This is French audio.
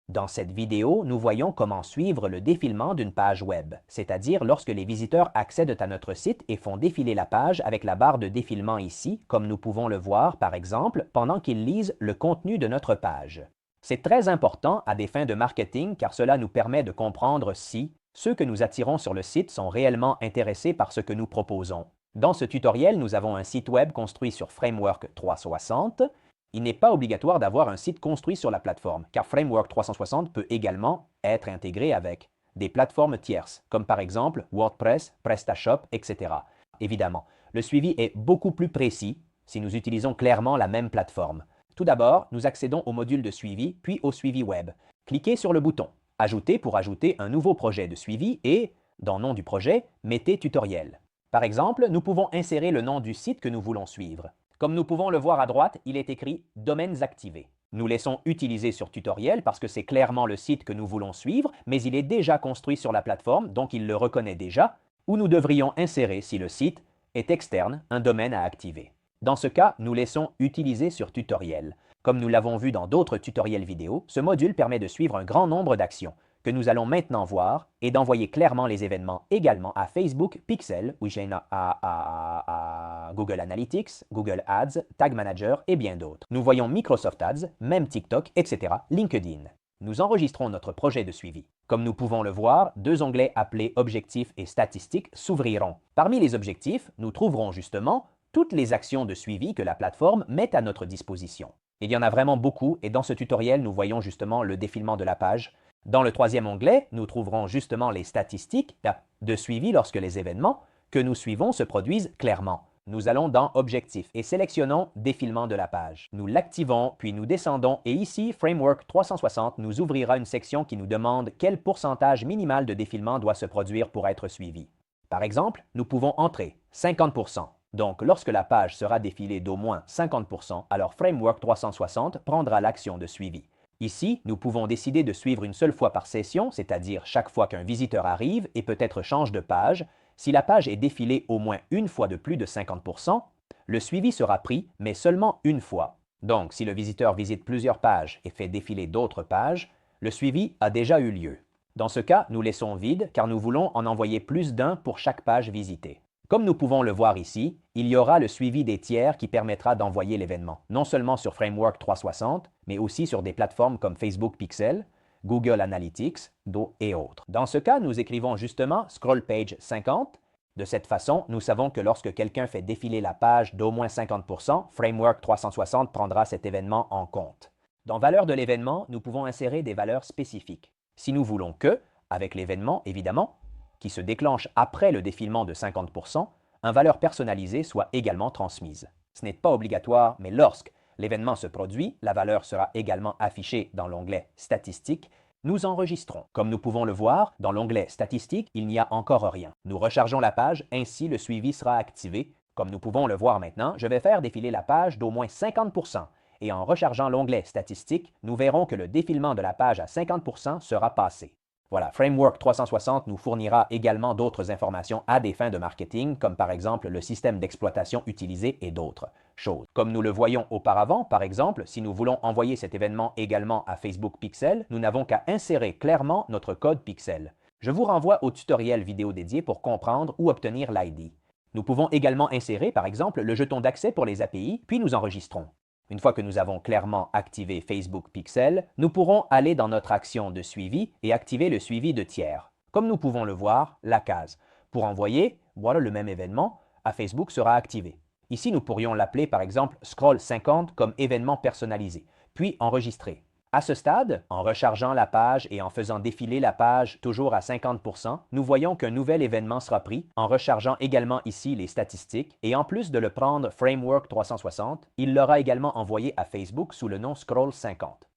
Dans cette vidéo, nous voyons comment suivre le défilement d'une page web, c'est-à-dire lorsque les visiteurs accèdent à notre site et font défiler la page avec la barre de défilement ici, comme nous pouvons le voir par exemple pendant qu'ils lisent le contenu de notre page. C'est très important à des fins de marketing car cela nous permet de comprendre si ceux que nous attirons sur le site sont réellement intéressés par ce que nous proposons. Dans ce tutoriel, nous avons un site web construit sur Framework 360. Il n'est pas obligatoire d'avoir un site construit sur la plateforme, car Framework 360 peut également être intégré avec des plateformes tierces, comme par exemple WordPress, PrestaShop, etc. Évidemment, le suivi est beaucoup plus précis si nous utilisons clairement la même plateforme. Tout d'abord, nous accédons au module de suivi, puis au suivi web. Cliquez sur le bouton « Ajouter » pour ajouter un nouveau projet de suivi et, dans le nom du projet, mettez « Tutoriel ». Par exemple, nous pouvons insérer le nom du site que nous voulons suivre. Comme nous pouvons le voir à droite, il est écrit « Domaines activés ». Nous laissons utiliser sur Tutoriel parce que c'est clairement le site que nous voulons suivre, mais il est déjà construit sur la plateforme, donc il le reconnaît déjà, ou nous devrions insérer, si le site est externe, un domaine à activer. Dans ce cas, nous laissons utiliser sur Tutoriel. Comme nous l'avons vu dans d'autres tutoriels vidéo, ce module permet de suivre un grand nombre d'actions que nous allons maintenant voir et d'envoyer clairement les événements également à Facebook Pixel, à Google Analytics, Google Ads, Tag Manager et bien d'autres. Nous voyons Microsoft Ads, même TikTok, etc., LinkedIn. Nous enregistrons notre projet de suivi. Comme nous pouvons le voir, deux onglets appelés Objectifs et Statistiques s'ouvriront. Parmi les objectifs, nous trouverons justement toutes les actions de suivi que la plateforme met à notre disposition. Il y en a vraiment beaucoup et dans ce tutoriel, nous voyons justement le défilement de la page. Dans le troisième onglet, nous trouverons justement les statistiques de suivi lorsque les événements que nous suivons se produisent clairement. Nous allons dans Objectifs et sélectionnons Défilement de la page. Nous l'activons, puis nous descendons et ici, Framework 360 nous ouvrira une section qui nous demande quel pourcentage minimal de défilement doit se produire pour être suivi. Par exemple, nous pouvons entrer 50%. Donc, lorsque la page sera défilée d'au moins 50%, alors Framework 360 prendra l'action de suivi. Ici, nous pouvons décider de suivre une seule fois par session, c'est-à-dire chaque fois qu'un visiteur arrive et peut-être change de page. Si la page est défilée au moins une fois de plus de 50%, le suivi sera pris, mais seulement une fois. Donc, si le visiteur visite plusieurs pages et fait défiler d'autres pages, le suivi a déjà eu lieu. Dans ce cas, nous laissons vide car nous voulons en envoyer plus d'un pour chaque page visitée. Comme nous pouvons le voir ici, il y aura le suivi des tiers qui permettra d'envoyer l'événement, non seulement sur Framework 360, mais aussi sur des plateformes comme Facebook Pixel, Google Analytics et autres. Dans ce cas, nous écrivons justement Scroll Page 50. De cette façon, nous savons que lorsque quelqu'un fait défiler la page d'au moins 50%, Framework 360 prendra cet événement en compte. Dans Valeur de l'événement, nous pouvons insérer des valeurs spécifiques. Si nous voulons que, avec l'événement évidemment, qui se déclenche après le défilement de 50%, une valeur personnalisée soit également transmise. Ce n'est pas obligatoire, mais lorsque l'événement se produit, la valeur sera également affichée dans l'onglet Statistiques. Nous enregistrons. Comme nous pouvons le voir, dans l'onglet Statistiques, il n'y a encore rien. Nous rechargeons la page, ainsi le suivi sera activé. Comme nous pouvons le voir maintenant, je vais faire défiler la page d'au moins 50%. Et en rechargeant l'onglet Statistiques, nous verrons que le défilement de la page à 50% sera passé. Voilà, Framework 360 nous fournira également d'autres informations à des fins de marketing, comme par exemple le système d'exploitation utilisé et d'autres choses. Comme nous le voyons auparavant, par exemple, si nous voulons envoyer cet événement également à Facebook Pixel, nous n'avons qu'à insérer clairement notre code Pixel. Je vous renvoie au tutoriel vidéo dédié pour comprendre ou obtenir l'ID. Nous pouvons également insérer, par exemple, le jeton d'accès pour les API, puis nous enregistrons. Une fois que nous avons clairement activé Facebook Pixel, nous pourrons aller dans notre action de suivi et activer le suivi de tiers. Comme nous pouvons le voir, la case pour envoyer, voilà le même événement, à Facebook sera activée. Ici, nous pourrions l'appeler par exemple Scroll 50 comme événement personnalisé, puis enregistrer. À ce stade, en rechargeant la page et en faisant défiler la page toujours à 50%, nous voyons qu'un nouvel événement sera pris en rechargeant également ici les statistiques et en plus de le prendre Framework 360, il l'aura également envoyé à Facebook sous le nom Scroll 50.